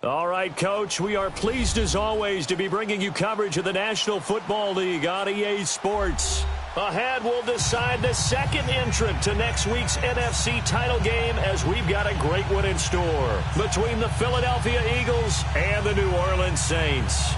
All right, Coach, we are pleased as always to be bringing you coverage of the National Football League on EA Sports. Ahead, we'll decide the second entrant to next week's NFC title game as we've got a great one in store between the Philadelphia Eagles and the New Orleans Saints.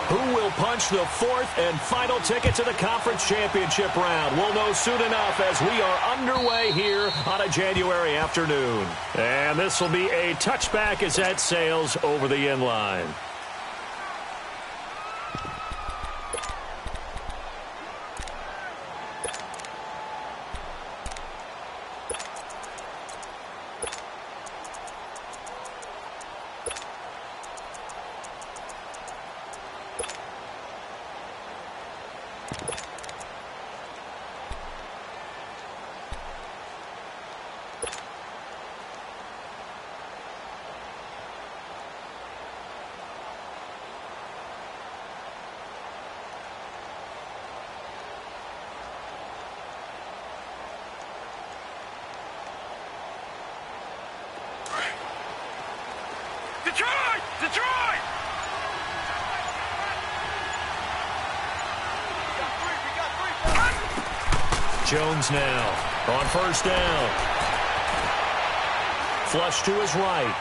Who will punch the fourth and final ticket to the conference championship round? We'll know soon enough as we are underway here on a January afternoon. And this will be a touchback as that sails over the end line. Detroit! Jones now on first down. Flush to his right.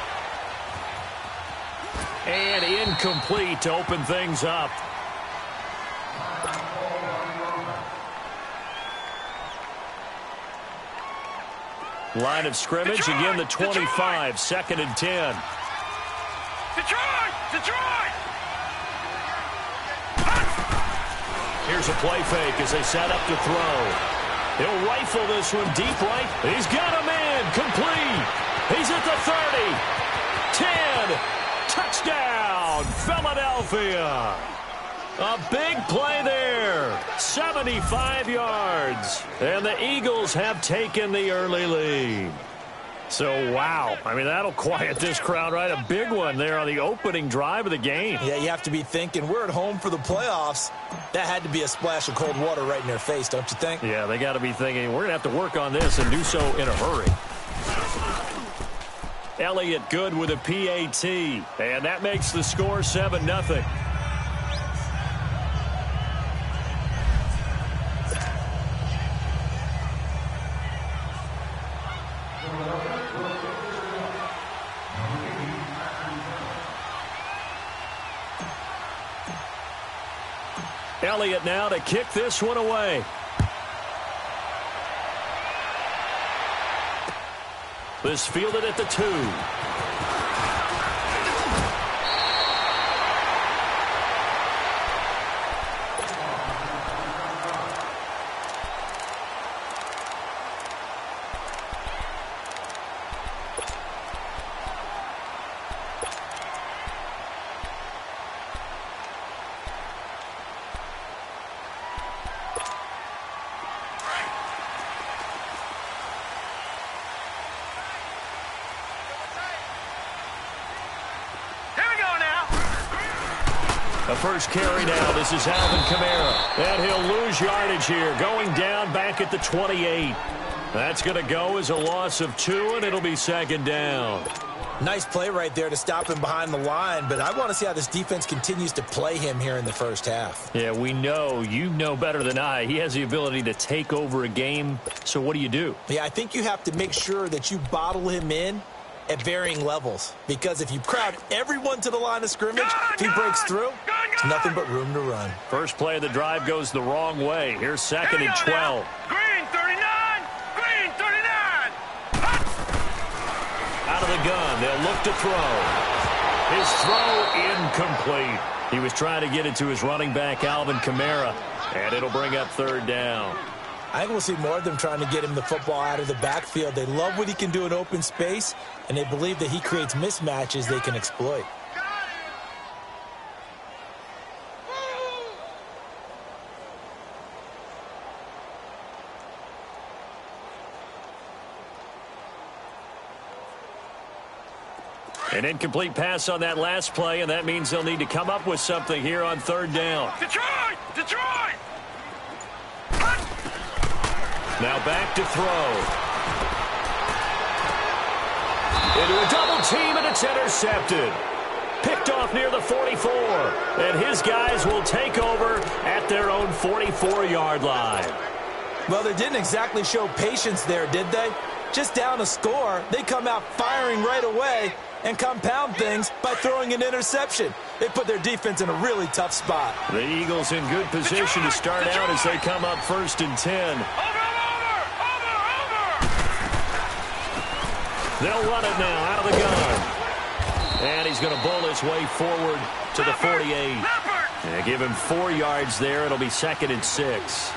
And incomplete to open things up. Line of scrimmage, again the 25, second and 10. Detroit! Here's a play fake as they set up to throw. He'll rifle this one deep right. He's got a man, complete. He's at the 30, 10, touchdown, Philadelphia. A big play there, 75 yards. And the Eagles have taken the early lead. So, wow. I mean, that'll quiet this crowd, right? A big one there on the opening drive of the game. Yeah, you have to be thinking, we're at home for the playoffs. That had to be a splash of cold water right in their face, don't you think? Yeah, they got to be thinking, we're going to have to work on this and do so in a hurry. Elliott good with a PAT. And that makes the score 7-0. Elliott now to kick this one away. This fielded at the 2. The first carry now. This is Alvin Kamara. And he'll lose yardage here. Going down back at the 28. That's going to go as a loss of 2, and it'll be second down. Nice play right there to stop him behind the line, but I want to see how this defense continues to play him here in the first half. Yeah, we know. You know better than I. He has the ability to take over a game. So what do you do? Yeah, I think you have to make sure that you bottle him in at varying levels, because if you crowd everyone to the line of scrimmage, if he breaks through, it's nothing but room to run. First play of the drive goes the wrong way. Here's second and 12. Green 39! Green 39! Out of the gun, they'll look to throw. His throw incomplete. He was trying to get it to his running back, Alvin Kamara, and it'll bring up third down. I think we'll see more of them trying to get him the football out of the backfield. They love what he can do in open space, and they believe that he creates mismatches they can exploit. An incomplete pass on that last play, and that means they'll need to come up with something here on third down. Detroit! Detroit! Now back to throw. Into a double team, and it's intercepted. Picked off near the 44. And his guys will take over at their own 44-yard line. Well, they didn't exactly show patience there, did they? Just down a score, they come out firing right away and compound things by throwing an interception. They put their defense in a really tough spot. The Eagles in good position to start out as they come up 1st and 10. They'll run it now out of the gun. And he's going to bowl his way forward to the 48. Yeah, give him 4 yards there. It'll be 2nd and 6.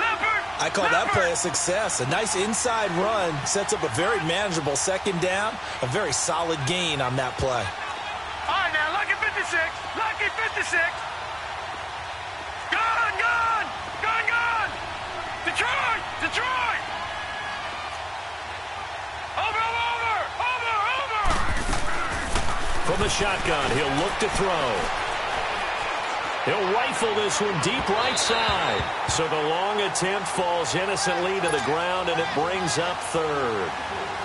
I call that play a success. A nice inside run sets up a very manageable 2nd down. A very solid gain on that play. All right, now, lucky 56. Lucky 56. Gone, gone. Gone, gone. Detroit. Detroit. Over. From the shotgun, he'll look to throw. He'll rifle this one deep right side. So the long attempt falls innocently to the ground, and it brings up 3rd.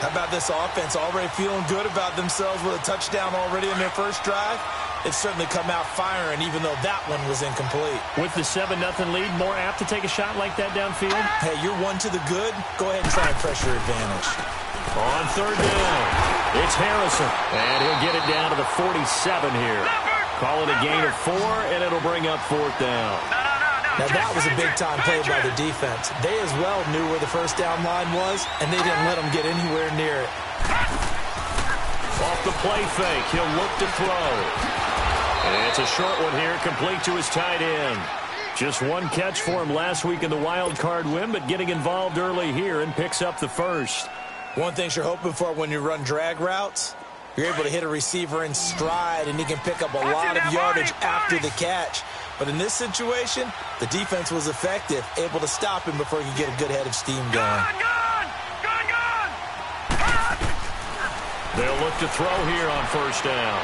How about this offense already feeling good about themselves with a touchdown already in their first drive? It's certainly come out firing, even though that one was incomplete. With the 7-0 lead, more apt to take a shot like that downfield? Hey, you're 1 to the good. Go ahead and try and press your advantage. On 3rd down, it's Harrison, and he'll get it down to the 47 here. Call it a gain of 4, and it'll bring up 4th down. Now, that was a big-time play by the defense. They as well knew where the first down line was, and they didn't let them get anywhere near it. Off the play fake, he'll look to throw. And it's a short one here, complete to his tight end. Just 1 catch for him last week in the wild card win, but getting involved early here and picks up the 1st. One thing you're hoping for when you run drag routes, you're able to hit a receiver in stride, and he can pick up a lot of yardage after the catch. But in this situation, the defense was effective, able to stop him before he could get a good head of steam going. They'll look to throw here on 1st down.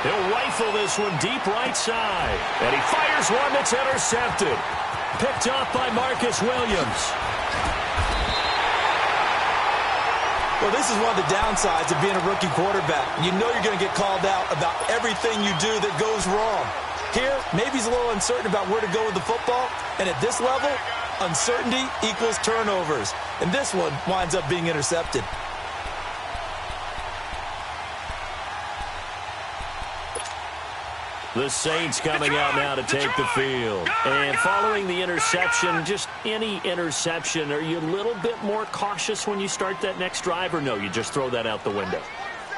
He'll rifle this one deep right side. And he fires one that's intercepted. Picked off by Marcus Williams. Well, this is one of the downsides of being a rookie quarterback. You know you're going to get called out about everything you do that goes wrong. Here, maybe he's a little uncertain about where to go with the football. And at this level, uncertainty equals turnovers. And this one winds up being intercepted. The Saints coming out now to take the field. And following the interception, just any interception, are you a little bit more cautious when you start that next drive, or no, you just throw that out the window?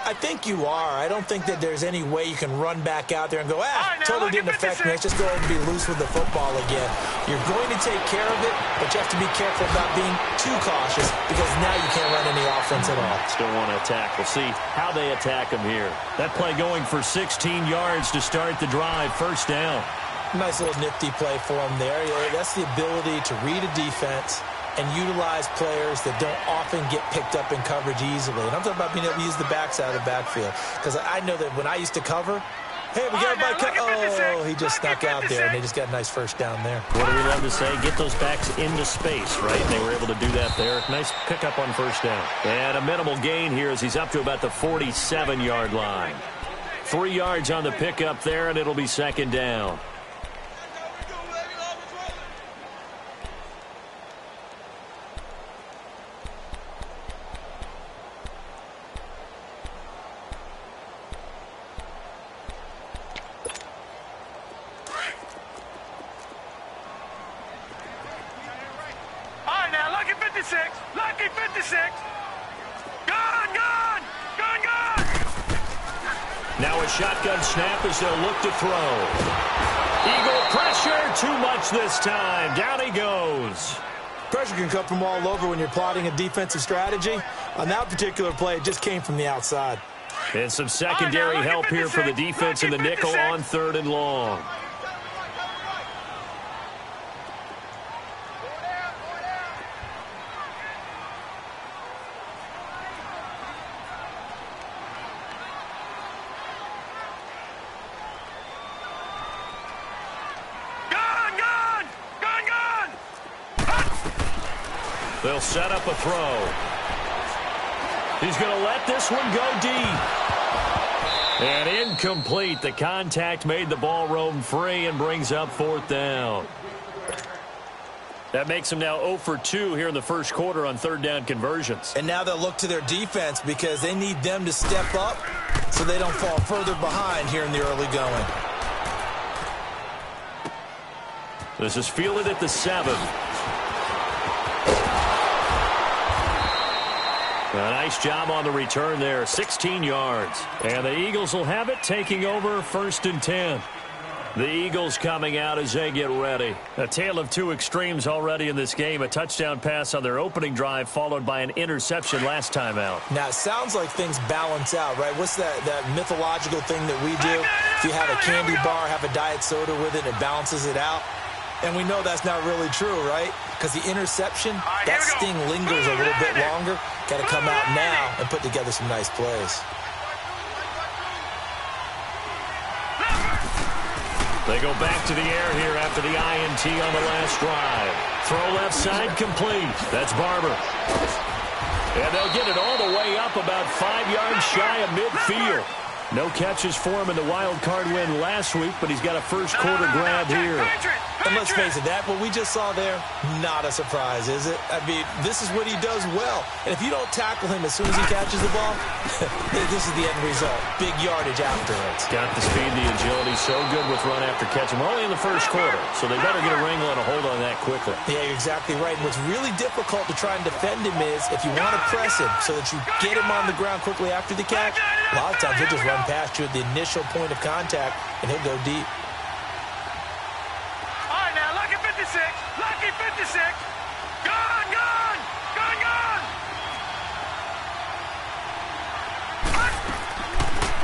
I think you are. I don't think that there's any way you can run back out there and go, totally didn't affect me. Let's just go ahead and be loose with the football again. You're going to take care of it, but you have to be careful about being too cautious because now you can't run any offense at all. Still want to attack. We'll see how they attack him here. That play going for 16 yards to start the drive. 1st down. Nice little nifty play for him there. That's the ability to read a defense and utilize players that don't often get picked up in coverage easily. And I'm talking about being able to use the backside of the backfield. Because I know that when I used to cover, hey, we got everybody. Oh, he just snuck out there, and they just got a nice 1st down there. What do we love to say? Get those backs into space, right? And they were able to do that there. Nice pickup on 1st down. And a minimal gain here as he's up to about the 47-yard line. 3 yards on the pickup there, and it'll be 2nd down. Lucky 56. Gone. Now a shotgun snap as they'll look to throw. Eagle pressure, too much this time. Down he goes. Pressure can come from all over when you're plotting a defensive strategy. On that particular play, it just came from the outside. And some secondary help here for the defense in the nickel on 3rd and long. They'll set up a throw. He's going to let this one go deep. And incomplete. The contact made the ball roam free and brings up 4th down. That makes them now 0 for 2 here in the first quarter on 3rd down conversions. And now they'll look to their defense because they need them to step up so they don't fall further behind here in the early going. This is fielded at the 7. A nice job on the return there, 16 yards. And the Eagles will have it, taking over 1st and 10. The Eagles coming out as they get ready. A tale of two extremes already in this game. A touchdown pass on their opening drive, followed by an interception last time out. Now, it sounds like things balance out, right? What's that mythological thing that we do? If you have a candy bar, have a diet soda with it, it balances it out. And we know that's not really true, right? Because the interception, that sting lingers a little bit longer. Got to come out now and put together some nice plays. They go back to the air here after the INT on the last drive. Throw left side complete. That's Barber. And they'll get it all the way up about 5 yards shy of midfield. No catches for him in the wild card win last week, but he's got a first quarter grab here. And let's face it, that what we just saw there, not a surprise, is it? I mean, this is what he does well. And if you don't tackle him as soon as he catches the ball, this is the end result. Big yardage afterwards. Got the speed, the agility, so good with run after catch. We're only in the first quarter, so they better get a wrangle and a hold on that quickly. Yeah, you're exactly right. And what's really difficult to try and defend him is if you want to press him so that you get him on the ground quickly after the catch, a lot of times he'll just run past you at the initial point of contact, and he'll go deep. All right, now, lucky 56. Lucky 56. Gone, gone. Gone, gone.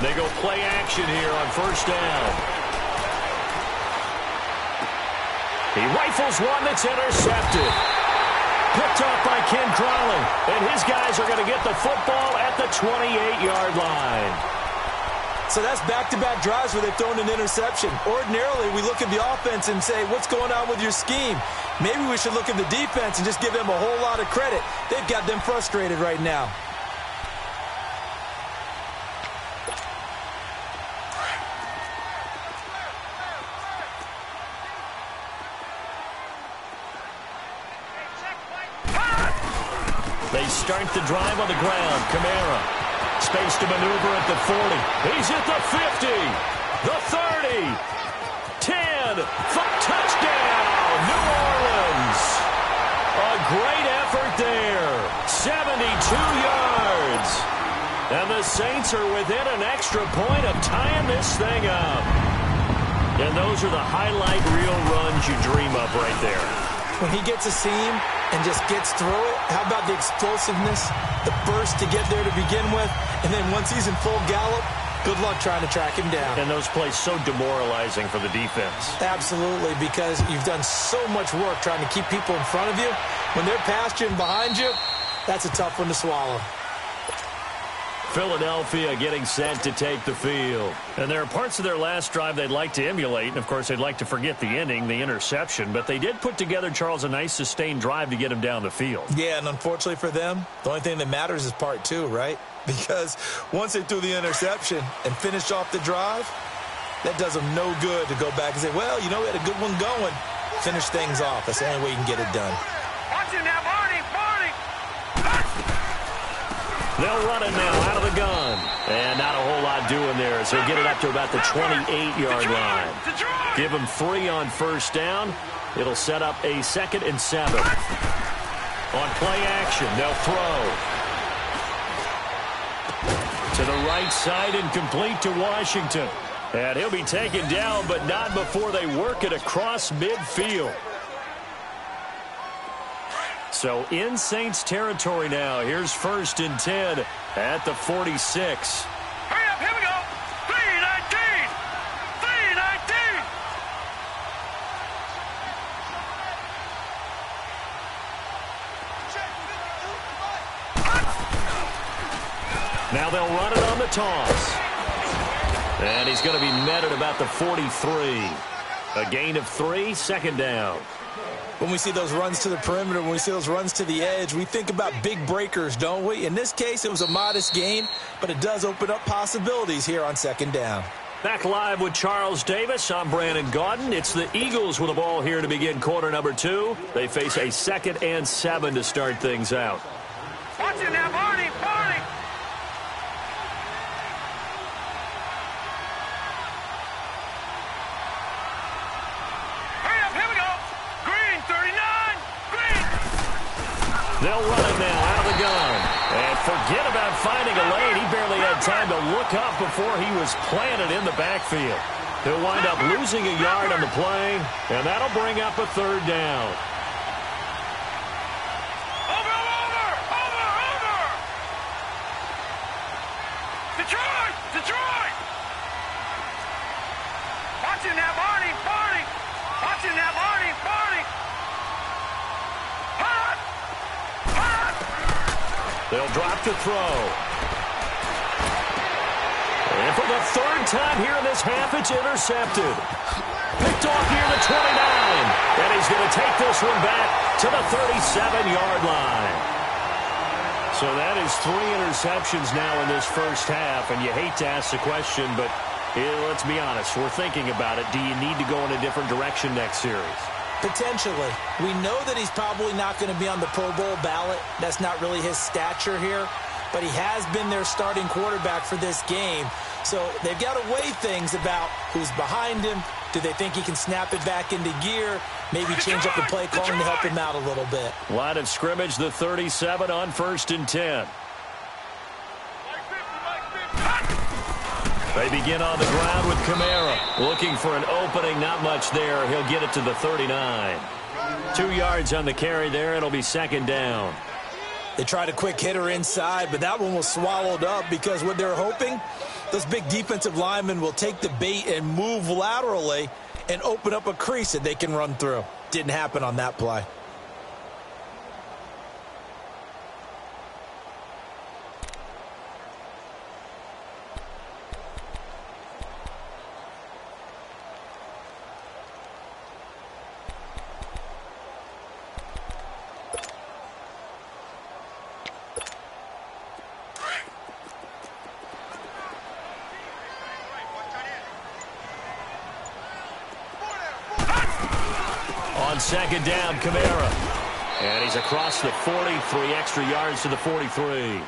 They go play action here on first down. He rifles one that's intercepted. Picked off by Ken Crowley. And his guys are going to get the football at the 28-yard line. So that's back-to-back drives where they've thrown an interception. Ordinarily, we look at the offense and say, what's going on with your scheme? Maybe we should look at the defense and just give them a whole lot of credit. They've got them frustrated right now. They start the drive on the ground. Kamara. Space to maneuver at the 40. He's at the 50. The 30. 10. Touchdown. New Orleans. A great effort there. 72 yards. And the Saints are within an extra point of tying this thing up. And those are the highlight reel runs you dream of right there. When he gets a seam and just gets through it, how about the explosiveness, the burst to get there to begin with, and then once he's in full gallop, good luck trying to track him down. And those plays so demoralizing for the defense. Absolutely, because you've done so much work trying to keep people in front of you. When they're past you and behind you, that's a tough one to swallow. Philadelphia getting set to take the field. And there are parts of their last drive they'd like to emulate. And, of course, they'd like to forget the ending, the interception. But they did put together, Charles, a nice sustained drive to get him down the field. Yeah, and unfortunately for them, the only thing that matters is part two, right? Because once they threw the interception and finished off the drive, that does them no good to go back and say, well, you know, we had a good one going. Finish things off. That's the only way you can get it done. Watch him now, Barney, Barney. They'll run it now out of the gun. And not a whole lot doing there as they get it up to about the 28-yard line. Give them 3 on first down. It'll set up a 2nd and 7. On play action, they'll throw. To the right side and complete to Washington. And he'll be taken down, but not before they work it across midfield. So in Saints territory now. Here's 1st and 10 at the 46. Hurry up, here we go. 3-19. 3-19. Now they'll run it on the toss. And he's going to be met at about the 43. A gain of 3, 2nd down. When we see those runs to the perimeter, when we see those runs to the edge, we think about big breakers, don't we? In this case, it was a modest gain, but it does open up possibilities here on second down. Back live with Charles Davis. I'm Brandon Gaudin. It's the Eagles with the ball here to begin quarter number 2. They face a 2nd and 7 to start things out. Watch it now, Barney, Barney. Hurry up, here we go. Green, 39, Green. They'll run it now out of the gun. And forget about finding a lane. He barely had time to look up before he was planted in the backfield. He'll wind up losing a yard on the play, and that'll bring up a 3rd down. Over. Detroit. Watch it now, Barney. Watch it now, Barney. They'll drop to throw. And for the 3rd time here in this half, it's intercepted. Picked off near the 29. And he's going to take this one back to the 37-yard line. So that is 3 interceptions now in this first half. And you hate to ask the question, but let's be honest. We're thinking about it. Do you need to go in a different direction next series? Potentially. We know that he's probably not going to be on the Pro Bowl ballot. That's not really his stature here. But he has been their starting quarterback for this game. So they've got to weigh things about who's behind him. Do they think he can snap it back into gear? Maybe change up the play calling to help him out a little bit. Line of scrimmage, the 37 on 1st and 10. They begin on the ground with Kamara. Looking for an opening, not much there. He'll get it to the 39. 2 yards on the carry there. It'll be 2nd down. They tried a quick hitter inside, but that one was swallowed up because what they're hoping, those big defensive linemen will take the bait and move laterally and open up a crease that they can run through. Didn't happen on that play. On 2nd down, Kamara. And he's across the 40, 3 extra yards to the 43.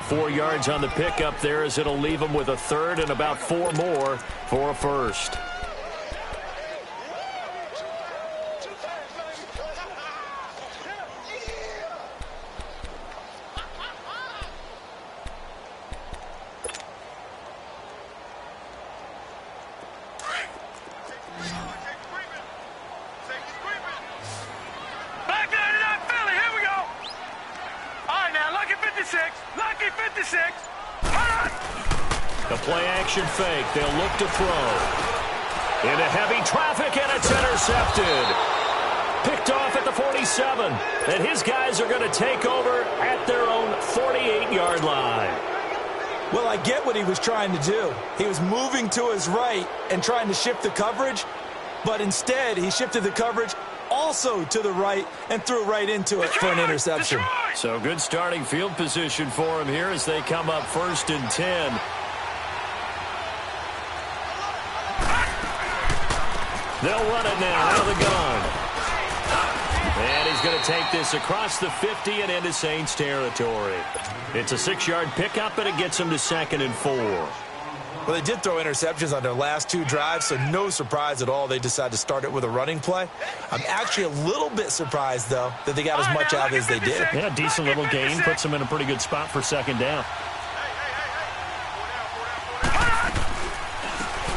4 yards on the pickup there as it'll leave him with a 3rd and about 4 more for a 1st. Lucky 56. The play-action fake. They'll look to throw. Into heavy traffic, and it's intercepted. Picked off at the 47. And his guys are going to take over at their own 48-yard line. Well, I get what he was trying to do. He was moving to his right and trying to shift the coverage, but instead he shifted the coverage also to the right and threw right into it for an interception. So good starting field position for him here as they come up 1st and 10. They'll run it now out of the gun. And he's going to take this across the 50 and into Saints territory. It's a 6-yard pickup, and it gets him to 2nd and 4. Well, they did throw interceptions on their last 2 drives, so no surprise at all they decided to start it with a running play. I'm actually a little bit surprised, though, that they got as much out as they did. Yeah, decent little gain. Puts them in a pretty good spot for 2nd down.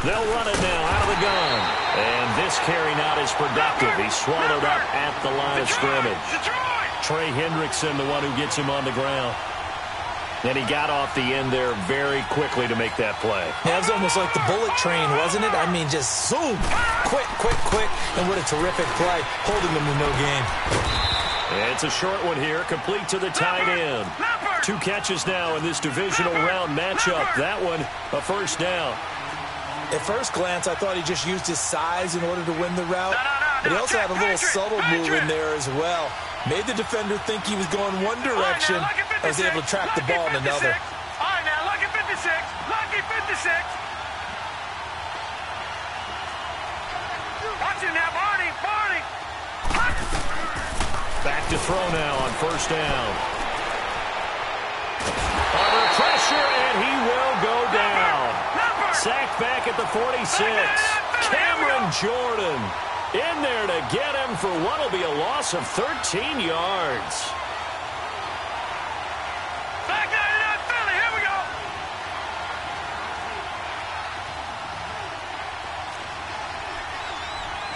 They'll run it now out of the gun. And this carry not as productive. He's swallowed up at the line of scrimmage. Trey Hendrickson, the one who gets him on the ground. And he got off the end there very quickly to make that play. Yeah, it was almost like the bullet train, wasn't it? I mean, just zoom. Quick. And what a terrific play, holding them to no gain. And it's a short one here, complete to the tight end. 2 catches now in this divisional round matchup. That one, a 1st down. At first glance, I thought he just used his size in order to win the route. No. But he also had a little subtle move in there as well. Made the defender think he was going one direction and was able to track the ball in another. All right, now, lucky 56. Lucky 56. Watch it now, Barney. Barney. Back to throw now on first down. Under pressure, and he will go down. Sacked back at the 46. Cameron Jordan in there to get him for what will be a loss of 13 yards. Back 99 Philly, here we go.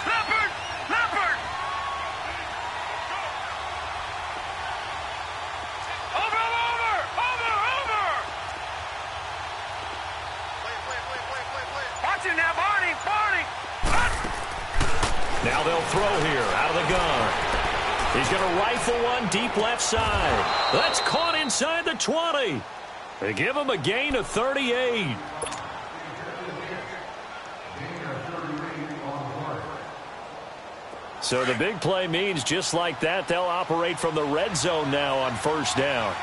Leopard, Leopard. Over. Watch it now, Barney. Now they'll throw here out of the gun. He's going to rifle one deep left side. That's caught inside the 20. They give him a gain of 38. So the big play means just like that, they'll operate from the red zone now on first down.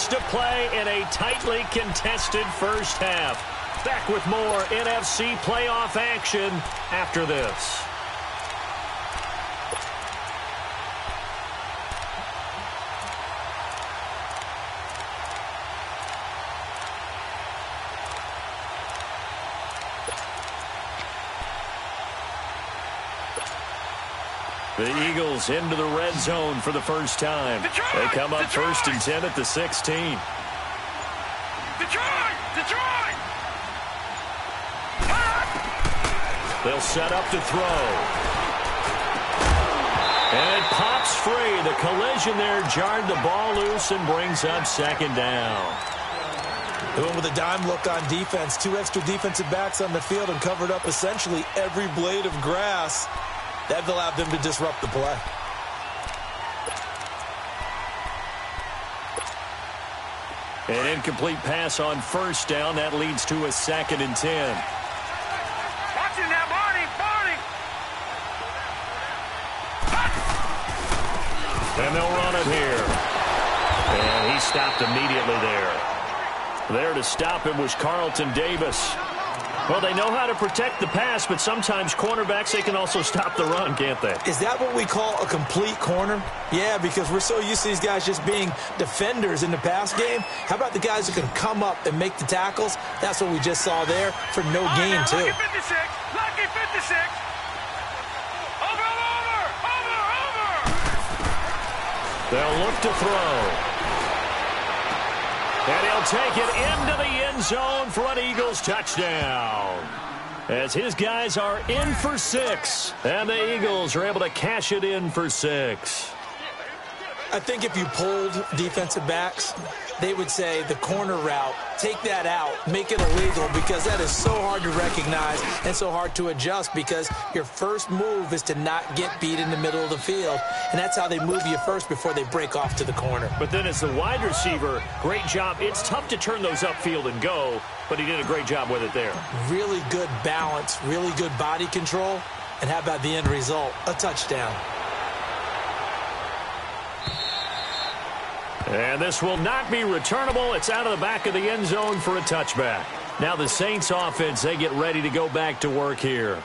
To play in a tightly contested first half. Back with more NFC playoff action after this. The Eagles into the red zone for the first time. They come up first and 10 at the 16. Detroit! They'll set up to throw. And it pops free. The collision there jarred the ball loose and brings up second down. They went with a dime look on defense. 2 extra defensive backs on the field and covered up essentially every blade of grass. That allowed them to disrupt the play. An incomplete pass on first down. That leads to a second and 10. Watch it now, Barney. And they'll run it here. And he stopped immediately there. There to stop him was Carlton Davis. Well, they know how to protect the pass, but sometimes cornerbacks, they can also stop the run, can't they? Is that what we call a complete corner? Yeah, because we're so used to these guys just being defenders in the pass game. How about the guys who can come up and make the tackles? That's what we just saw there for no gain, too. Lucky 56. Lucky 56. Over. They'll look to throw. And he'll take it into the end zone for an Eagles touchdown. As his guys are in for 6. And the Eagles are able to cash it in for 6. I think if you polled defensive backs, they would say the corner route, take that out, make it illegal, because that is so hard to recognize and so hard to adjust, because your first move is to not get beat in the middle of the field, and that's how they move you first before they break off to the corner. But then as the wide receiver, great job. It's tough to turn those upfield and go, but he did a great job with it there. Really good balance, really good body control, and how about the end result? A touchdown. And this will not be returnable. It's out of the back of the end zone for a touchback. Now the Saints offense, they get ready to go back to work here.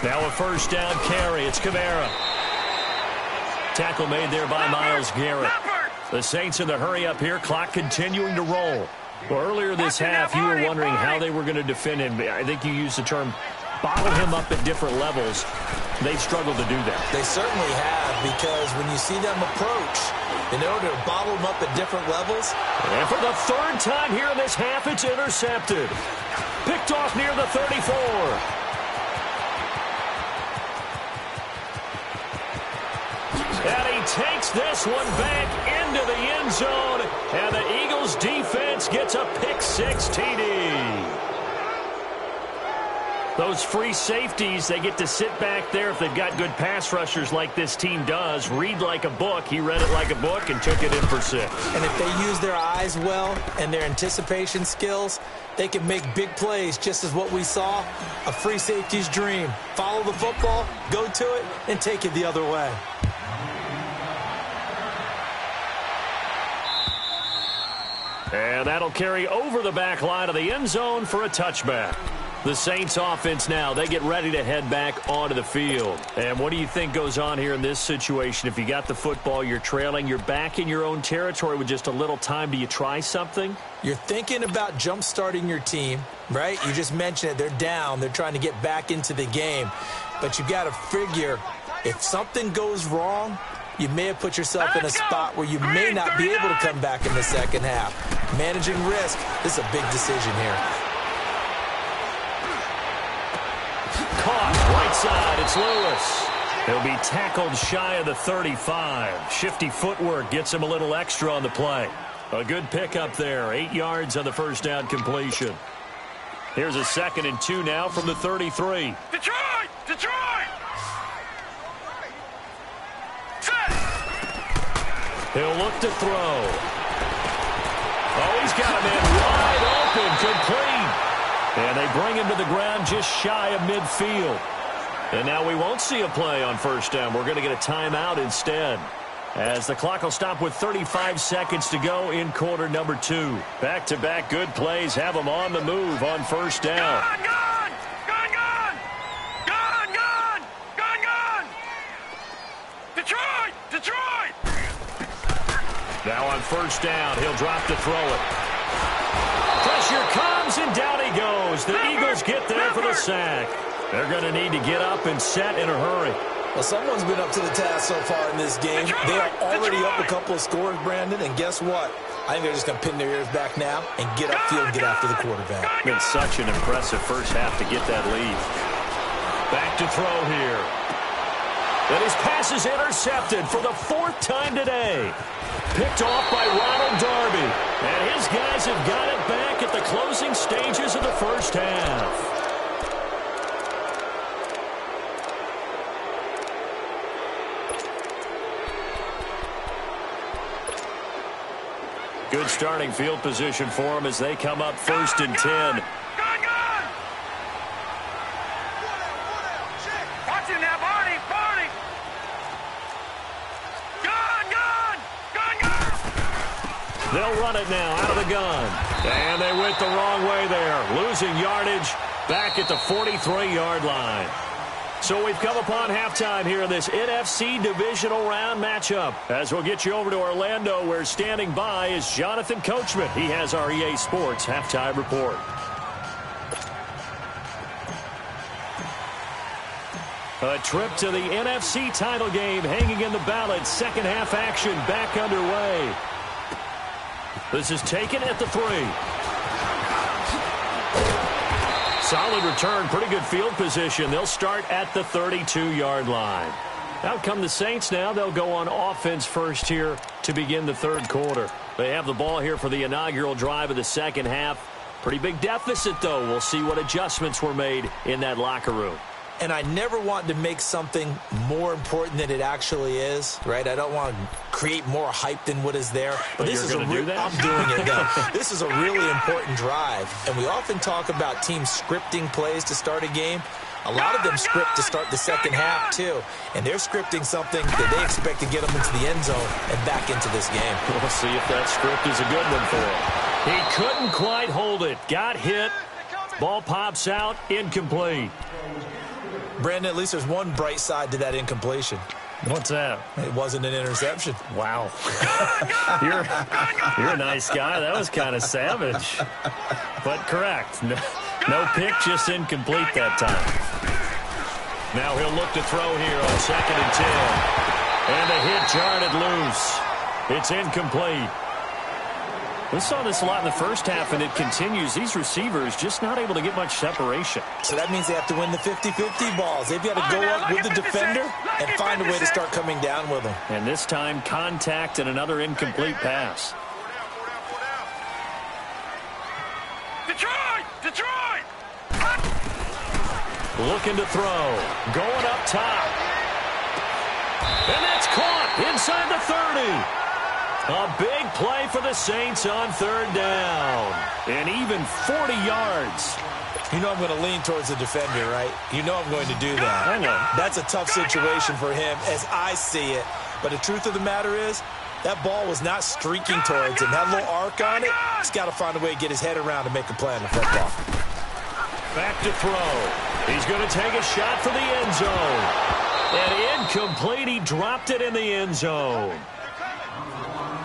Now a first down carry. It's Kamara. Tackle made there by Myles Garrett. The Saints in the hurry up here. Clock continuing to roll. Well, earlier this half, you were wondering how they were going to defend him. I think you used the term bottle him up at different levels. They've struggled to do that. They certainly have, because when you see them approach, in order to bottle them up at different levels. And for the third time here in this half, it's intercepted. Picked off near the 34. And he takes Gets this one back into the end zone, and the Eagles defense gets a pick-6 TD. Those free safeties, they get to sit back there if they've got good pass rushers like this team does. Read like a book. He read it like a book and took it in for 6. And if they use their eyes well and their anticipation skills, they can make big plays, just as what we saw, a free safety's dream. Follow the football, go to it, and take it the other way. And that'll carry over the back line of the end zone for a touchback. The Saints offense now, they get ready to head back onto the field. And what do you think goes on here in this situation? If you got the football, you're trailing, you're back in your own territory with just a little time. Do you try something? You're thinking about jump-starting your team, right? You just mentioned it. They're down. They're trying to get back into the game. But you got to figure, if something goes wrong, you may have put yourself in a spot where you may not be able to come back in the second half. Managing risk, this is a big decision here. Caught, right side, it's Lewis. He'll be tackled shy of the 35. Shifty footwork gets him a little extra on the play. A good pickup there, 8 yards on the first down completion. Here's a 2nd and 2 now from the 33. Detroit! Detroit! Set! He'll look to throw. Oh, he's got a man wide open, complete. And they bring him to the ground just shy of midfield. And now we won't see a play on first down. We're going to get a timeout instead, as the clock will stop with 35 seconds to go in quarter number 2. Back-to-back good plays have them on the move on first down. Gun, gun! Gun, gun! Gun, gun! Gun, gun! Detroit! Detroit! Now on first down, he'll drop to throw it. Pressure comes, and down he goes. The Eagles get there for the sack. They're going to need to get up and set in a hurry. Well, someone's been up to the task so far in this game. They are already up a couple of scores, Brandon, and guess what? I think they're just going to pin their ears back now and get upfield and get after the quarterback. Been such an impressive first half to get that lead. Back to throw here. And his pass is intercepted for the 4th time today. Picked off by Ronald Darby. And his guys have got it back at the closing stages of the first half. Good starting field position for them as they come up 1st and 10. Gun, gun! Watch him now, Barney! Barney! Gun, gun! Gun, gun! They'll run it now out of the gun. And they went the wrong way there. Losing yardage back at the 43-yard line. So we've come upon halftime here in this NFC Divisional Round matchup. As we'll get you over to Orlando, where standing by is Jonathan Coachman. He has our EA Sports halftime report. A trip to the NFC title game hanging in the balance. Second half action back underway. This is taken at the 3. Solid return, pretty good field position. They'll start at the 32-yard line. Out come the Saints now. They'll go on offense first here to begin the 3rd quarter. They have the ball here for the inaugural drive of the second half. Pretty big deficit, though. We'll see what adjustments were made in that locker room. And I never want to make something more important than it actually is, right? I don't want to create more hype than what is there. But this is I'm doing it, though. This is a really important drive. And we often talk about teams scripting plays to start a game. A lot of them script to start the second half, too. And they're scripting something that they expect to get them into the end zone and back into this game. We'll see if that script is a good one for him. He couldn't quite hold it. Got hit. Ball pops out. Incomplete. Brandon, at least there's one bright side to that incompletion. What's that? It wasn't an interception. Wow. You're a nice guy. That was kind of savage. But correct. No pick, just incomplete that time. Now he'll look to throw here on 2nd and 10. And the hit jarred it loose. It's incomplete. We saw this a lot in the first half, and it continues. These receivers just not able to get much separation. So that means they have to win the 50-50 balls. They've got to go up with the defender and find a way to start coming down with them. And this time, contact and another incomplete pass. Detroit! Looking to throw. Going up top. And that's caught inside the 30. A big play for the Saints on third down. And even 40 yards. You know I'm going to lean towards the defender, right? You know I'm going to do that. I know. That's a tough situation for him as I see it. But the truth of the matter is, that ball was not streaking towards him. That little arc on it, he's got to find a way to get his head around to make a play on the football. Back to throw. He's going to take a shot for the end zone. And incomplete. He dropped it in the end zone.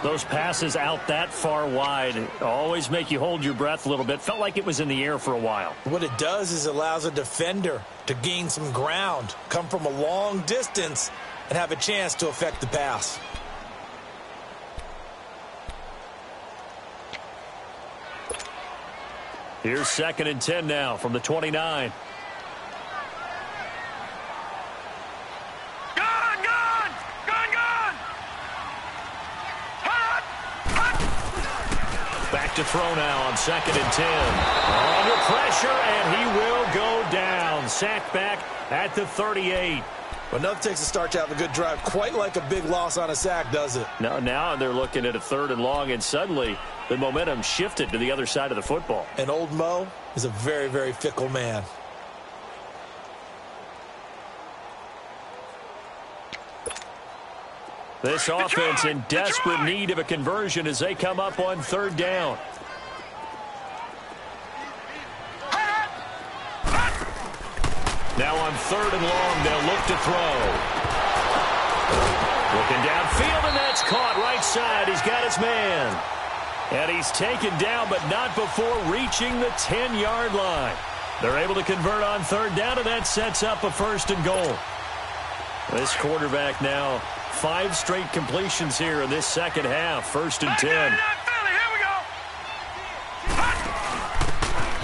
Those passes out that far wide always make you hold your breath a little bit. Felt like it was in the air for a while. What it does is it allows a defender to gain some ground, come from a long distance, and have a chance to affect the pass. Here's 2nd and 10 now from the 29. Back to throw now on 2nd and 10. Under pressure, and he will go down. Sacked back at the 38. Well, nothing takes a start to have a good drive, quite like a big loss on a sack, does it? Now they're looking at a 3rd and long, and suddenly the momentum shifted to the other side of the football. And old Mo is a very, very fickle man. This offense in desperate need of a conversion as they come up on 3rd down. Now on 3rd and long, they'll look to throw. Looking downfield, and that's caught right side. He's got his man. And he's taken down, but not before reaching the 10-yard line. They're able to convert on 3rd down, and that sets up a 1st and goal. This quarterback now 5 straight completions here in this second half. 1st and 10.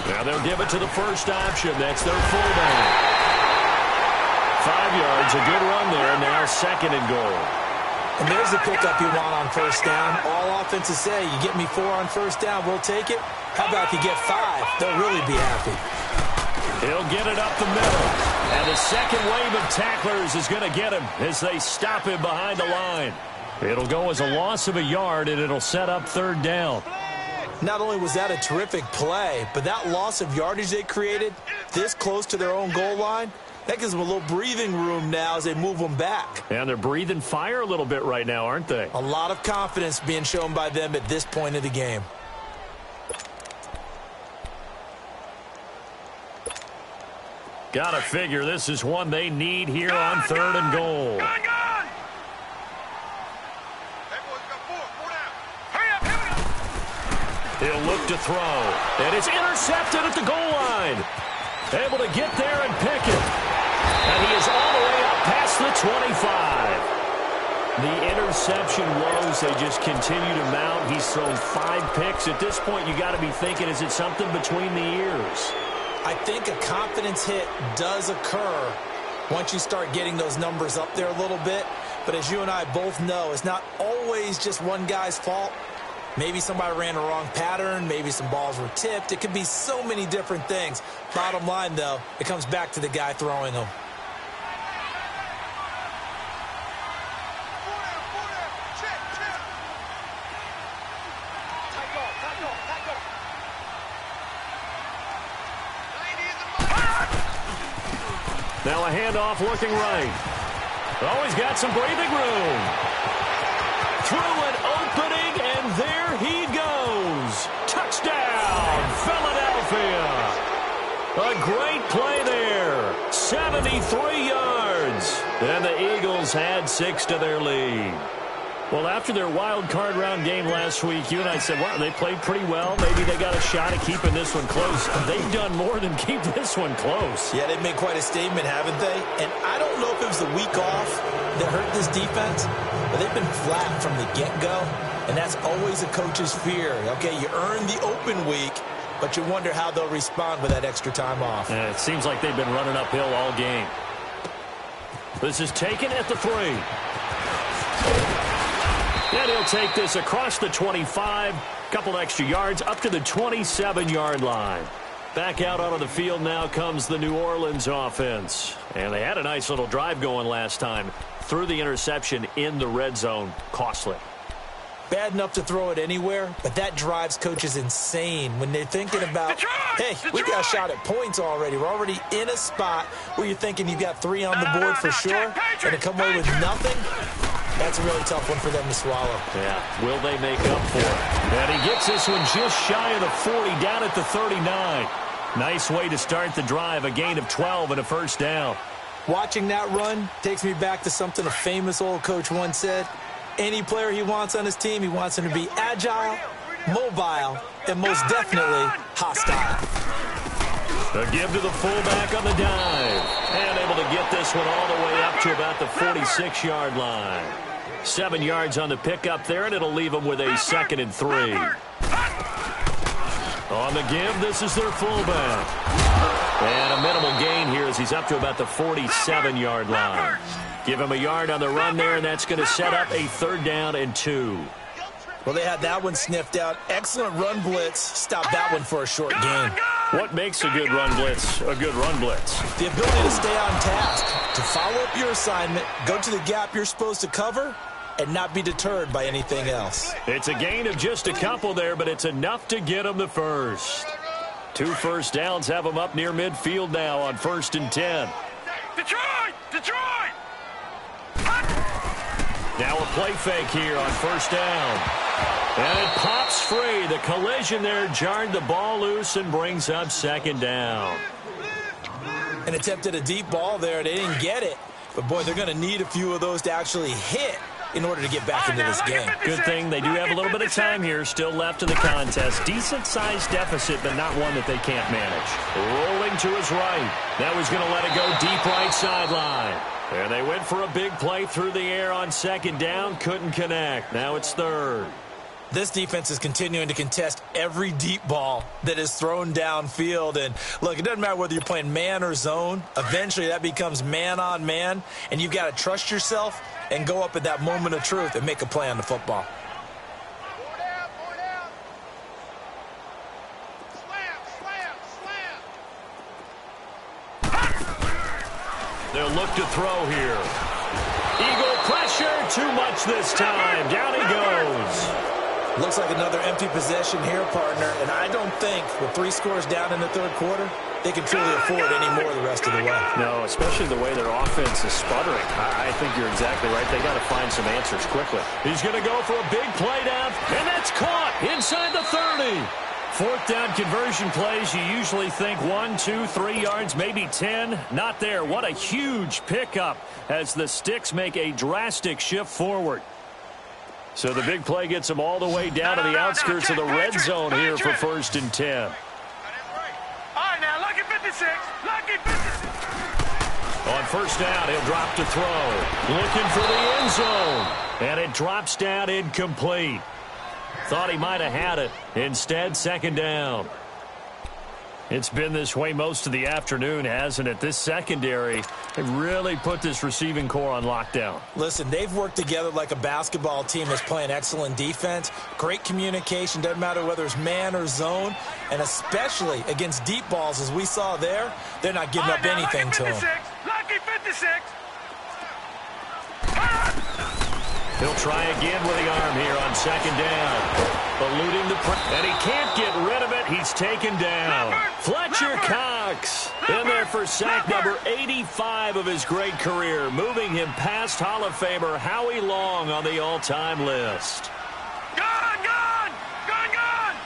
Now they'll give it to the first option. That's their fullback. 5 yards, a good run there. Now 2nd and goal. And there's the pickup you want on 1st down. All offenses say, you get me 4 on 1st down, we'll take it. How about if you get 5? They'll really be happy. He'll get it up the middle. And the second wave of tacklers is going to get him as they stop him behind the line. It'll go as a loss of a yard, and it'll set up 3rd down. Not only was that a terrific play, but that loss of yardage they created this close to their own goal line, that gives them a little breathing room now as they move them back. And they're breathing fire a little bit right now, aren't they? A lot of confidence being shown by them at this point of the game. Gotta figure this is one they need here on 3rd and goal. He'll look to throw. And it's intercepted at the goal line. Able to get there and pick it. And he is all the way up past the 25. The interception woes, they just continue to mount. He's thrown 5 picks. At this point, you got to be thinking, is it something between the ears? I think a confidence hit does occur once you start getting those numbers up there a little bit. But as you and I both know, it's not always just one guy's fault. Maybe somebody ran a wrong pattern. Maybe some balls were tipped. It could be so many different things. Bottom line, though, it comes back to the guy throwing them. Now a handoff looking right. Oh, he's got some breathing room. Through an opening, and there he goes. Touchdown, Philadelphia. A great play there. 73 yards. And the Eagles had 6 to their lead. Well, after their wild card round game last week, you and I said, wow, they played pretty well. Maybe they got a shot at keeping this one close. They've done more than keep this one close. Yeah, they've made quite a statement, haven't they? And I don't know if it was the week off that hurt this defense, but they've been flat from the get-go. And that's always a coach's fear. Okay, you earn the open week, but you wonder how they'll respond with that extra time off. It seems like they've been running uphill all game. This is taken at the 3. And he'll take this across the 25. Couple extra yards up to the 27-yard line. Back out onto the field now comes the New Orleans offense. And they had a nice little drive going last time. Threw the interception in the red zone. Costly. Bad enough to throw it anywhere, but that drives coaches insane when they're thinking about, hey, we got a shot at points already. We're already in a spot where you're thinking you got 3 on the board for sure, and to come away with nothing, that's a really tough one for them to swallow. Yeah, will they make up for it? And he gets this one just shy of the 40, down at the 39. Nice way to start the drive, a gain of 12 and a first down. Watching that run takes me back to something a famous old coach once said. Any player he wants on his team, he wants him to be agile, mobile, and most definitely hostile. A give to the fullback on the dive. And able to get this one all the way up to about the 46-yard line. 7 yards on the pickup there, and it'll leave them with a 2nd and 3. On the give, this is their fullback. And a minimal gain here as he's up to about the 47-yard line. Give him a yard on the run there, and that's going to set up a 3rd down and 2. Well, they had that one sniffed out. Excellent run blitz. Stop that one for a short gain. What makes a good run blitz a good run blitz? The ability to stay on task, to follow up your assignment, go to the gap you're supposed to cover, and not be deterred by anything else. It's a gain of just a couple there, but it's enough to get them the first. 2 first downs have them up near midfield now on 1st and 10. Detroit! Detroit! Now a play fake here on 1st down. And it pops free. The collision there jarred the ball loose and brings up 2nd down. And attempted a deep ball there. They didn't get it. But, boy, they're going to need a few of those to actually hit in order to get back into this game. Good thing they do have a little bit of time here still left in the contest. Decent-sized deficit, but not one that they can't manage. Rolling to his right. Now he's going to let it go deep right sideline. And they went for a big play through the air on 2nd down. Couldn't connect. Now it's 3rd. This defense is continuing to contest every deep ball that is thrown downfield. And, look, it doesn't matter whether you're playing man or zone. Eventually that becomes man on man. And you've got to trust yourself and go up at that moment of truth and make a play on the football. They'll look to throw here. Eagle pressure, too much this time. Down he goes. Looks like another empty possession here, partner. And I don't think with 3 scores down in the 3rd quarter, they can truly afford any more the rest of the way. No, especially the way their offense is sputtering. I think you're exactly right. They got to find some answers quickly. He's going to go for a big play down, and that's caught inside the 30. 4th down conversion plays, you usually think 1, 2, 3 yards, maybe 10. Not there. What a huge pickup as the Sticks make a drastic shift forward. So the big play gets them all the way down to the outskirts of the red zone here for 1st and 10. All right, now, lucky 56. Lucky 56. On 1st down, he'll drop to throw. Looking for the end zone. And it drops down incomplete. Thought he might have had it. Instead, 2nd down. It's been this way most of the afternoon, hasn't it? This secondary, they really put this receiving core on lockdown. Listen, they've worked together like a basketball team that's playing excellent defense. Great communication, doesn't matter whether it's man or zone. And especially against deep balls, as we saw there, they're not giving up anything to them. Lucky 56. He'll try again with the arm here on 2nd down. Eluding the pressure. And he can't get rid of it. He's taken down. Fletcher Cox in there for sack number 85 of his great career, moving him past Hall of Famer Howie Long on the all-time list. Gone, gone, gone, gone.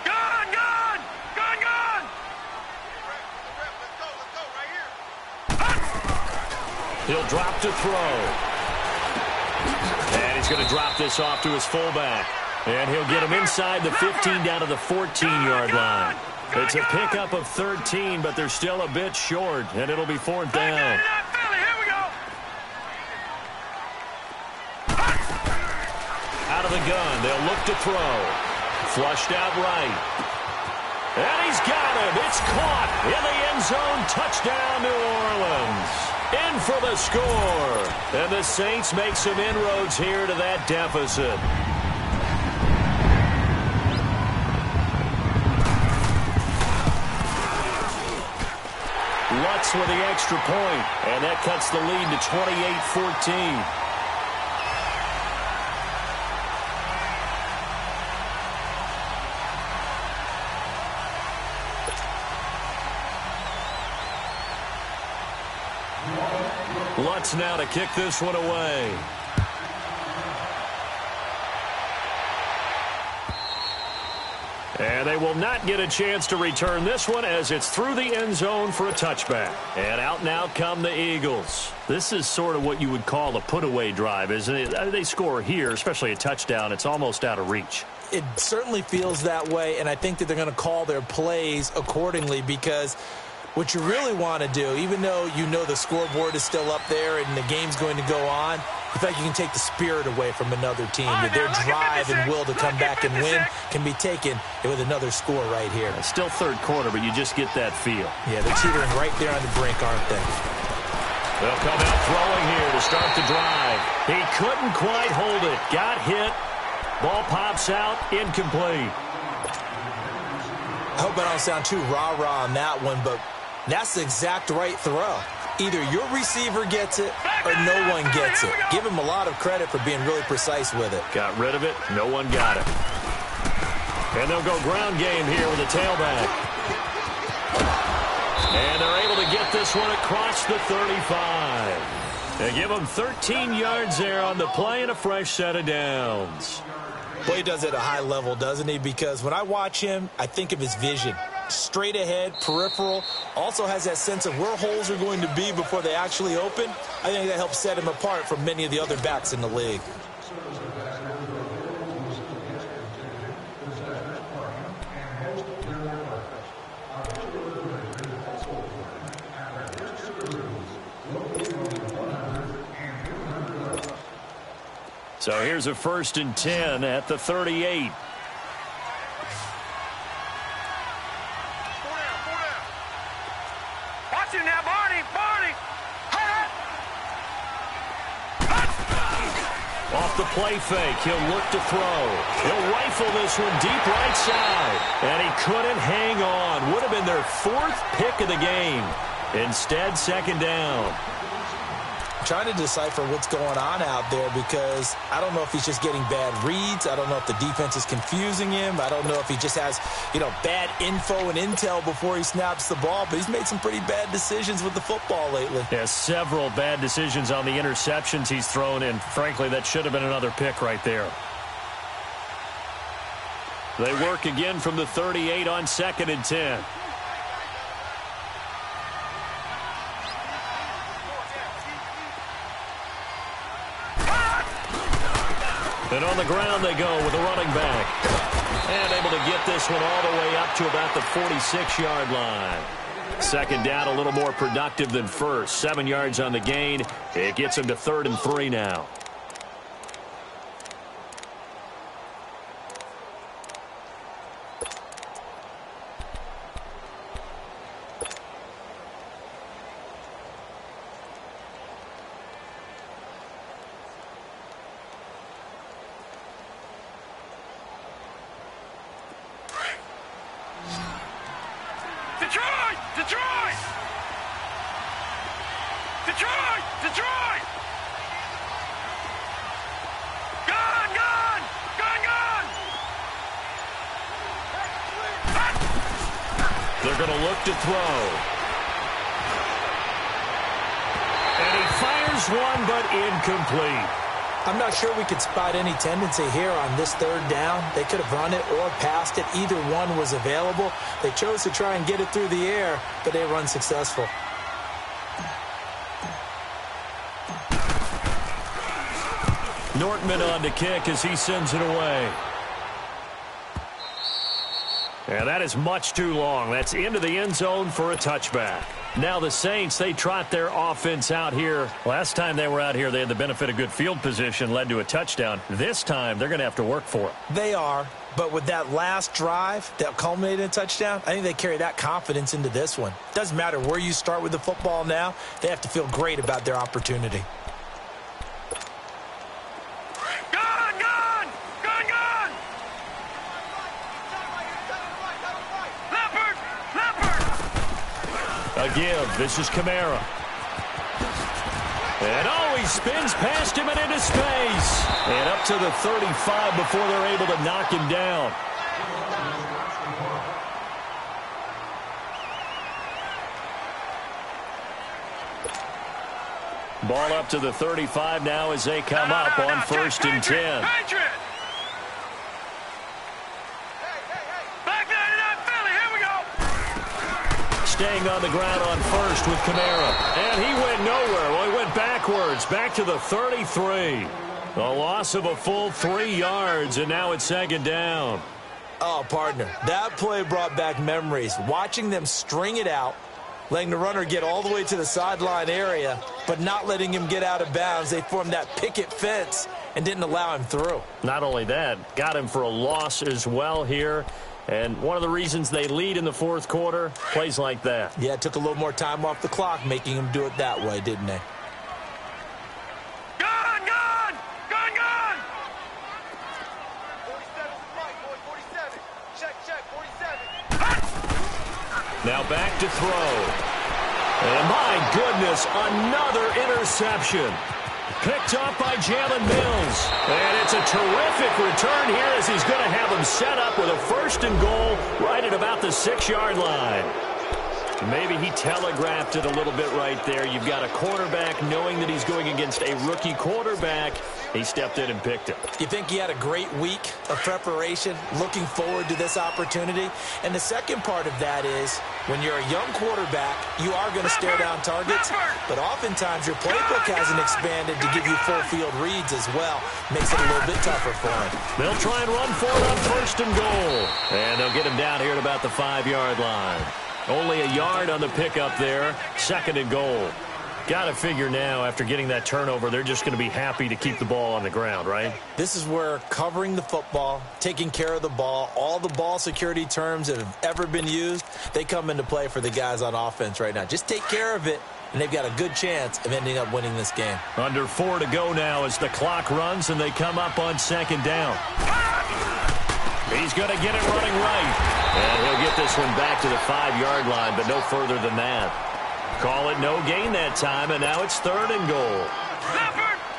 Gone, gone, gone, gone. He'll drop to throw. And he's going to drop this off to his fullback. And he'll get him inside the 15 down to the 14-yard line. It's a pickup of 13, but they're still a bit short, and it'll be 4th down. gun. They'll look to throw. Flushed out right. And he's got him. It's caught in the end zone. Touchdown, New Orleans. In for the score. And the Saints make some inroads here to that deficit. Lutz with the extra point, and that cuts the lead to 28-14. Lutz now to kick this one away. And they will not get a chance to return this one as it's through the end zone for a touchback. And out now come the Eagles. This is sort of what you would call a put-away drive, isn't it? They score here, especially a touchdown. It's almost out of reach. It certainly feels that way, and I think that they're going to call their plays accordingly because what you really want to do, even though you know the scoreboard is still up there and the game's going to go on, you feel like you can take the spirit away from another team. Their drive and will to come back and win can be taken with another score right here. It's still third quarter, but you just get that feel. Yeah, they're teetering right there on the brink, aren't they? They'll come out throwing here to start the drive. He couldn't quite hold it. Got hit. Ball pops out. Incomplete. I hope I don't sound too rah-rah on that one, but that's the exact right throw. Either your receiver gets it or no one gets it. Give him a lot of credit for being really precise with it. Got rid of it. No one got it. And they'll go ground game here with a tailback. And they're able to get this one across the 35. They give him 13 yards there on the play and a fresh set of downs. Boy, he does it at a high level, doesn't he? Because when I watch him, I think of his vision. Straight ahead, peripheral, also has that sense of where holes are going to be before they actually open. I think that helps set him apart from many of the other backs in the league. So here's a 1st and 10 at the 38. Watch him now, Barney. Off the play fake, he'll look to throw. He'll rifle this one deep right side. And he couldn't hang on. Would have been their 4th pick of the game. Instead, 2nd down. Trying to decipher what's going on out there because I don't know if he's just getting bad reads. I don't know if the defense is confusing him. I don't know if he just has, bad info and intel before he snaps the ball. But he's made some pretty bad decisions with the football lately. Yeah, several bad decisions on the interceptions he's thrown, and frankly, that should have been another pick right there. They work again from the 38 on 2nd and 10. And on the ground they go with a running back. And able to get this one all the way up to about the 46-yard line. 2nd down, a little more productive than first. 7 yards on the gain. It gets him to 3rd and 3 now. Detroit! Gun! They're going to look to throw. And he fires one, but incomplete. I'm not sure we could spot any tendency here on this 3rd down. They could have run it or passed it. Either one was available. They chose to try and get it through the air, but they were unsuccessful. Nortman on to kick as he sends it away. And that is much too long. That's into the end zone for a touchback. Now the Saints, they trot their offense out here. Last time they were out here, they had the benefit of good field position, led to a touchdown. This time, they're going to have to work for it. They are, but with that last drive that culminated in a touchdown, I think they carry that confidence into this one. Doesn't matter where you start with the football now, they have to feel great about their opportunity. Give. This is Kamara. And he spins past him and into space. And up to the 35 before they're able to knock him down. Ball up to the 35 now as they come up on 1st and 10. Staying on the ground on 1st with Kamara. And he went nowhere. Well, he went backwards. Back to the 33. A loss of a full 3 yards, and now it's 2nd down. Oh, partner, that play brought back memories. Watching them string it out, letting the runner get all the way to the sideline area, but not letting him get out of bounds. They formed that picket fence and didn't allow him through. Not only that, got him for a loss as well here. And one of the reasons they lead in the 4th quarter, plays like that. Yeah, it took a little more time off the clock, making him do it that way, didn't they? Gone! 47. Check, 47. Now back to throw. And my goodness, another interception. Picked up by Jalen Mills. And it's a terrific return here as he's going to have him set up with a 1st and goal right at about the 6-yard line. Maybe he telegraphed it a little bit right there. You've got a quarterback knowing that he's going against a rookie quarterback. He stepped in and picked it. You think he had a great week of preparation, looking forward to this opportunity? And the second part of that is, when you're a young quarterback, you are going to stare down targets, but oftentimes your playbook hasn't expanded to give you full field reads as well. Makes it a little bit tougher for him. They'll try and run for it on 1st and goal. And they'll get him down here at about the 5-yard line. Only a yard on the pickup there. 2nd and goal. Got to figure now, after getting that turnover, they're just going to be happy to keep the ball on the ground, right? This is where covering the football, taking care of the ball, all the ball security terms that have ever been used, they come into play for the guys on offense right now. Just take care of it, and they've got a good chance of ending up winning this game. Under 4 to go now as the clock runs, and they come up on 2nd down. He's going to get it running right. And he'll get this one back to the 5-yard line, but no further than that. Call it no gain that time, and now it's 3rd and goal.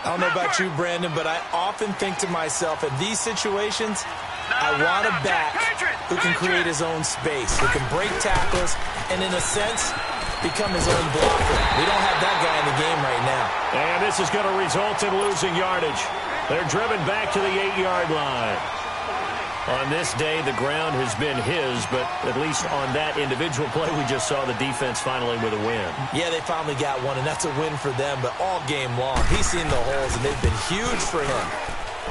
I don't know about you, Brandon, but I often think to myself, in these situations, I want a back who can create his own space, who can break tackles, and in a sense, become his own blocker. We don't have that guy in the game right now. And this is going to result in losing yardage. They're driven back to the 8-yard line. On this day, the ground has been his, but at least on that individual play, we just saw the defense finally with a win. Yeah, they finally got one, and that's a win for them, but all game long, he's seen the holes, and they've been huge for him.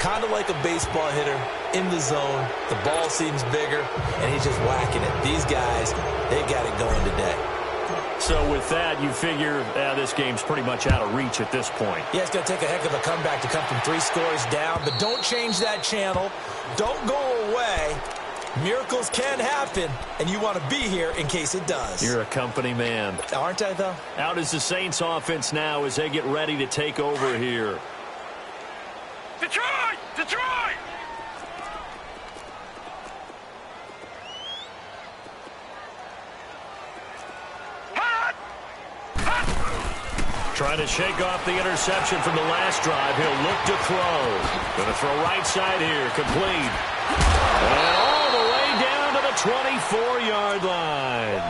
Kind of like a baseball hitter in the zone. The ball seems bigger, and he's just whacking it. These guys, they got it going today. So with that, you figure this game's pretty much out of reach at this point. Yeah, it's going to take a heck of a comeback to come from 3 scores down, but don't change that channel. Don't go away. Miracles can happen, and you want to be here in case it does. You're a company man. Aren't I, though? Out is the Saints offense now as they get ready to take over here. Detroit! Detroit! Trying to shake off the interception from the last drive. He'll look to throw. Going to throw right side here. Complete. And all the way down to the 24-yard line.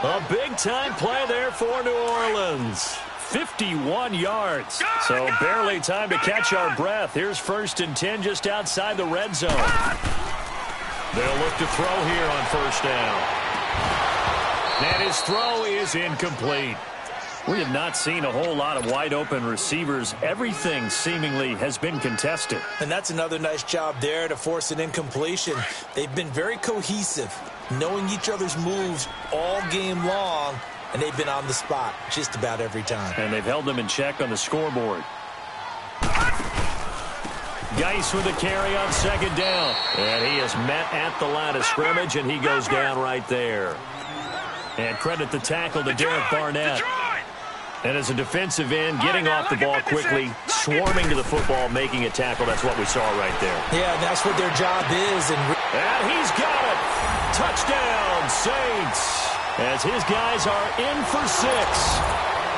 A big-time play there for New Orleans. 51 yards. So barely time to catch our breath. Here's 1st and 10 just outside the red zone. They'll look to throw here on 1st down. And his throw is incomplete. We have not seen a whole lot of wide-open receivers. Everything seemingly has been contested. And that's another nice job there to force an incompletion. They've been very cohesive, knowing each other's moves all game long, and they've been on the spot just about every time. And they've held them in check on the scoreboard. Geis with the carry on second down. And he is met at the line of scrimmage, and he goes down right there. And credit the tackle to Derek Barnett. And as a defensive end, getting off the ball quickly, swarming to the football, making a tackle. That's what we saw right there. Yeah, that's what their job is. And he's got it. Touchdown, Saints. As his guys are in for 6.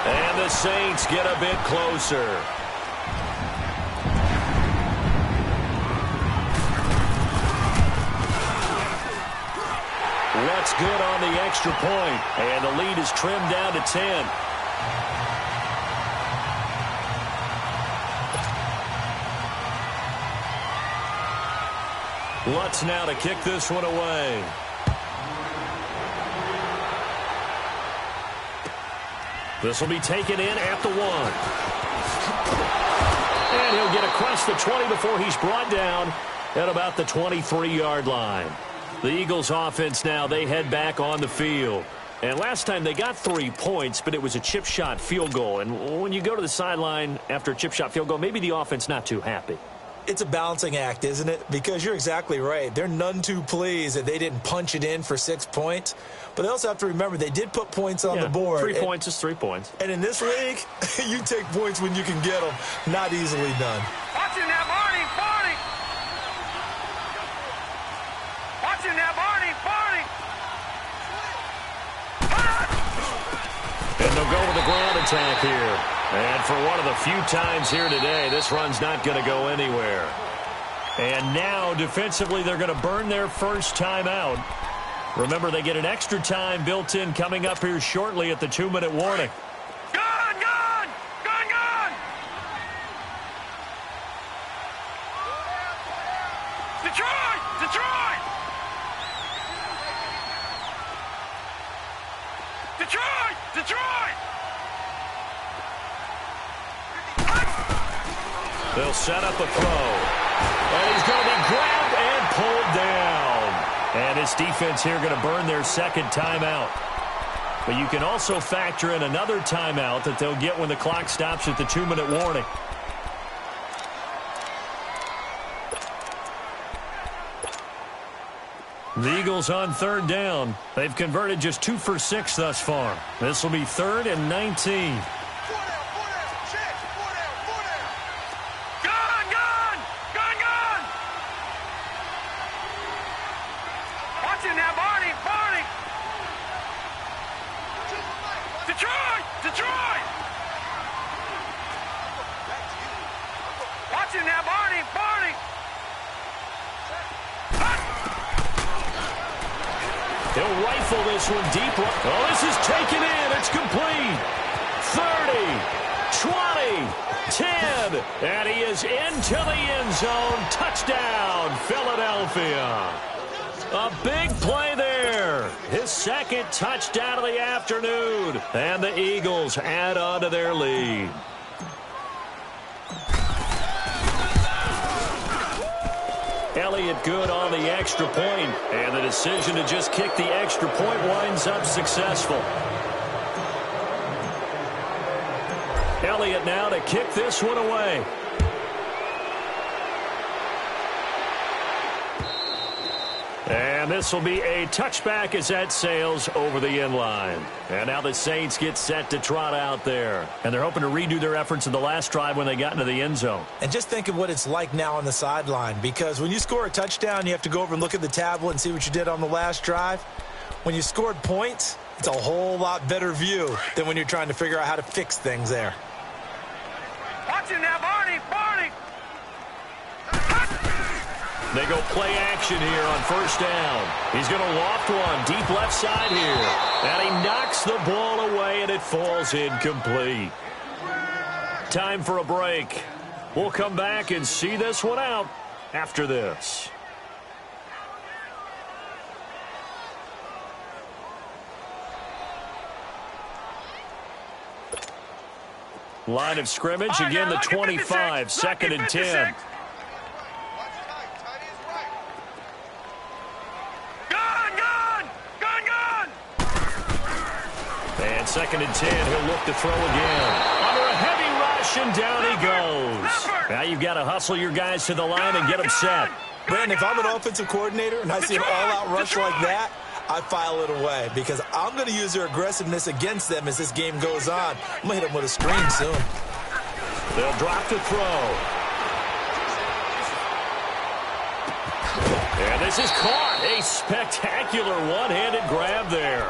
And the Saints get a bit closer. What's good on the extra point. And the lead is trimmed down to 10. Lutz now to kick this one away. This will be taken in at the 1. And he'll get across the 20 before he's brought down at about the 23-yard line. The Eagles offense now, they head back on the field. And last time they got 3 points, but it was a chip shot field goal. And when you go to the sideline after a chip shot field goal, maybe the offense not too happy. It's a balancing act, isn't it? Because you're exactly right. They're none too pleased that they didn't punch it in for 6 points. But they also have to remember they did put points on the board. 3 points is 3 points. And in this league, you take points when you can get them. Not easily done. Watching that, Barney, Barney. Watching that, Barney, Barney. And they'll go with the ground attack here. And for one of the few times here today, this run's not going to go anywhere. And now, defensively, they're going to burn their first timeout. Remember, they get an extra time built in coming up here shortly at the 2-minute warning. Gone, gone, gone, gone. Detroit, Detroit. Detroit, Detroit. They'll set up a throw. And he's going to be grabbed and pulled down. And his defense here going to burn their second timeout. But you can also factor in another timeout that they'll get when the clock stops at the 2-minute warning. The Eagles on third down. They've converted just 2 for 6 thus far. This will be 3rd and 19. He'll rifle this one deep. Oh, this is taken in. It's complete. 30, 20, 10. And he is into the end zone. Touchdown, Philadelphia. A big play there. His second touchdown of the afternoon. And the Eagles add on to their lead. Elliott good on the extra point, and the decision to just kick the extra point winds up successful. Elliott now to kick this one away. And this will be a touchback as that sails over the end line. And now the Saints get set to trot out there. And they're hoping to redo their efforts in the last drive when they got into the end zone. And just think of what it's like now on the sideline. Because when you score a touchdown, you have to go over and look at the tablet and see what you did on the last drive. When you scored points, it's a whole lot better view than when you're trying to figure out how to fix things there. Watching now, Barney, Barney. They go play action here on first down. He's going to loft one deep left side here. And he knocks the ball away, and it falls incomplete. Time for a break. We'll come back and see this one out after this. Line of scrimmage, again the 25, 2nd and 10. And 2nd and 10, he'll look to throw again. Under a heavy rush, and down he goes. Now you've got to hustle your guys to the line and get them set. Brandon, if I'm an offensive coordinator and I see an all-out rush like that, I file it away because I'm going to use their aggressiveness against them as this game goes on. I'm going to hit them with a screen soon. They'll drop to throw. And this is caught. A spectacular one-handed grab there.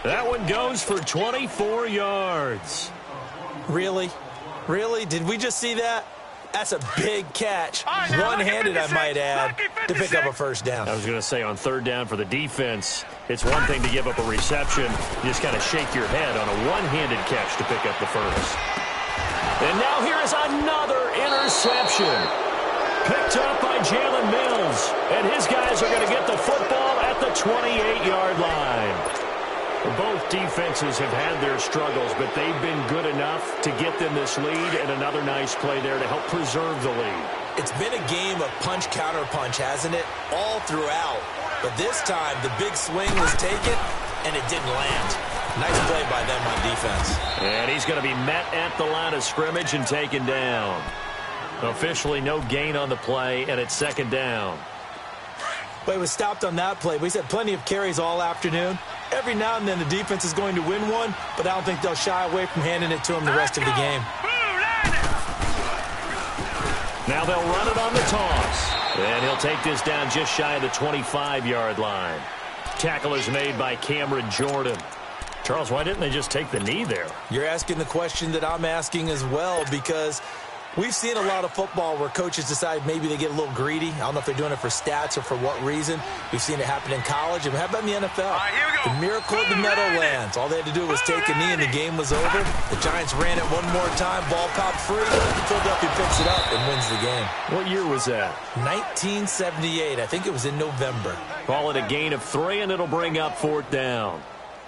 That one goes for 24 yards. Really? Really? Did we just see that? That's a big catch. One-handed, I might add, to pick up a first down. I was going to say on 3rd down for the defense, it's one thing to give up a reception. You just kind of shake your head on a one-handed catch to pick up the first. And now here is another interception. Picked up by Jalen Mills. And his guys are going to get the football at the 28-yard line. Both defenses have had their struggles, but they've been good enough to get them this lead, and another nice play there to help preserve the lead. It's been a game of punch-counter-punch, hasn't it? All throughout. But this time, the big swing was taken, and it didn't land. Nice play by them on defense. And he's going to be met at the line of scrimmage and taken down. Officially no gain on the play, and it's 2nd down. But he was stopped on that play. He's had plenty of carries all afternoon. Every now and then the defense is going to win one, but I don't think they'll shy away from handing it to him the rest of the game. Now they'll run it on the toss. And he'll take this down just shy of the 25-yard line. Tackle is made by Cameron Jordan. Charles, why didn't they just take the knee there? You're asking the question that I'm asking as well, because we've seen a lot of football where coaches decide maybe they get a little greedy. I don't know if they're doing it for stats or for what reason. We've seen it happen in college. And how about in the NFL? The miracle of the Meadowlands. All they had to do was take a knee and the game was over. The Giants ran it one more time. Ball popped free. Philadelphia picks it up and wins the game. What year was that? 1978. I think it was in November. Call it a gain of 3, and it'll bring up 4th down.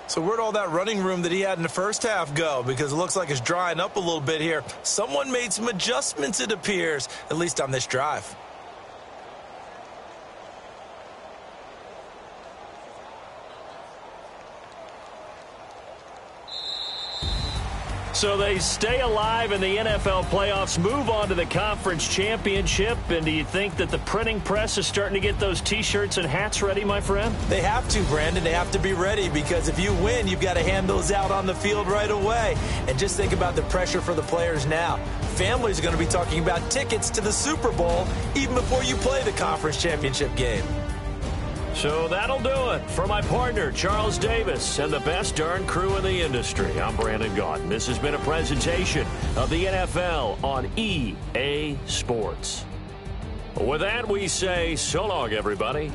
So where'd all that running room that he had in the first half go? Because it looks like it's drying up a little bit here. Someone made some adjustments, it appears, at least on this drive. So they stay alive in the NFL playoffs, move on to the conference championship. And do you think that the printing press is starting to get those T-shirts and hats ready, my friend? They have to, Brandon. They have to be ready because if you win, you've got to hand those out on the field right away. And just think about the pressure for the players now. Families are going to be talking about tickets to the Super Bowl even before you play the conference championship game. So that'll do it. For my partner, Charles Davis, and the best darn crew in the industry, I'm Brandon Gaudin. This has been a presentation of the NFL on EA Sports. With that, we say so long, everybody.